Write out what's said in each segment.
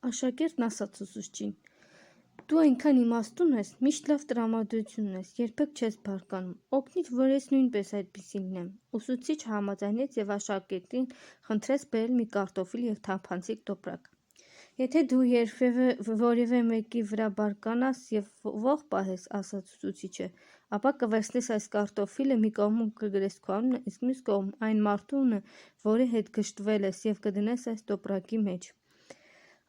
Աշակերտն ասաց ուսուցչին. «Դու այնքան իմաստուն ես, միշտ լավ տրամադրություն ունես, երբեք չես բարկանում, օգնիր, որ ես նույնպես այդպիսին լինեմ»։ Ուսուցիչը համաձայնեց և աշակերտին խնդրեց բերել մի կարտոֆիլ և թափանցիկ տոպրակ։ «Եթե դու երբևէ որևէ մեկի վրա բարկանաս և ող պահես, ասաց ուսուցիչը, ապա կվերցնես այս կարտոֆիլը, մի կողմում կգրես քո անունը, իսկ մյուս կողմում այն մարդունը, որի հետ գժտվել ես, և կդնես այս տոպրակի մեջ»։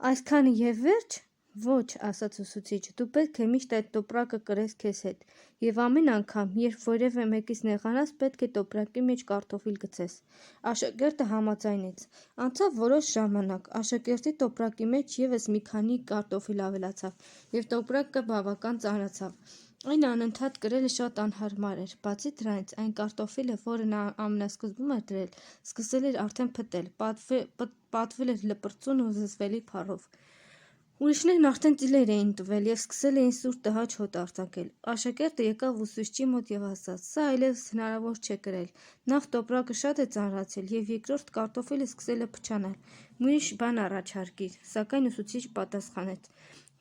«Այսքանը և վերջ»։ «Ոչ», ասաց ուսուցիչը, «դու պետք է միշտ այդ տոպրակը կրես քեզ հետ, և ամեն անգամ, երբ որևէ մեկից նեղանաս, պետք է տոպրակի մեջ կարտոֆիլ գցես»։ Աշակերտը համաձայնեց։ Անցավ որոշ ժամանակ, աշակերտի տոպրակի մեջ ևս մի քանի կարտոֆիլ ավելացավ, և տոպրակը բավական ծանրացավ։ Այն անընդհատ կրելը շատ անհարմար էր։ Բացի դրանից, այն կարտոֆիլը, որը նա ամենասկզբում էր դրել, սկսել էր արդեն փտել, պատվել էր լպրծուն ու զզվելի փառով։ Ուրիշներն արդեն ծիլեր էին տվել և սկսել էին սուր տհաճ հոտ արձակել։ Աշակերտը եկավ ուսուցչի մոտ և ասաց. «Սա այլևս հնարավոր չէ կրել։ Նախ տոպրակը շատ է ծանրացել, և երկրորդ կարտոֆիլը սկսել է փչանալ։ Մի ուրիշ բան առաջարկիր»։ Սակայն ուսուցիչը պատասխանեց.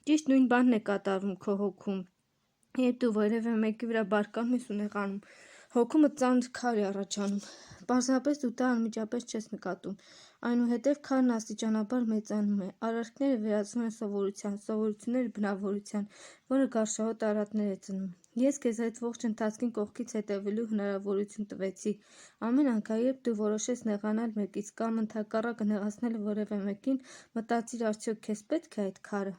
«Ճիշտ նույն բանն է կատարվում քո հոգում, երբ դու որևէ մեկի վրա բարկանում ես ու նեղանում։ Հոգումդ ծանր քար է առաջանում։ Պարզապես դու դա անմիջապես չես նկատում։ Այնուհետև քարն աստիճանաբար մեծանում է։ Արարքները վերածվում են սովորության, սովորությունները բնավորության, որը գարշահոտ արատներ է ծնում։ Ես քեզ այդ ողջ ընթացքին կողքից հետևելու հնարավորություն տվեցի։ Ամեն անգամ, երբ դու որոշես նեղանալ մեկից կամ ընդհակառակը նեղացնել որևէ մեկին, մտածիր՝ արդյոք քեզ պետք է այդ քարը»։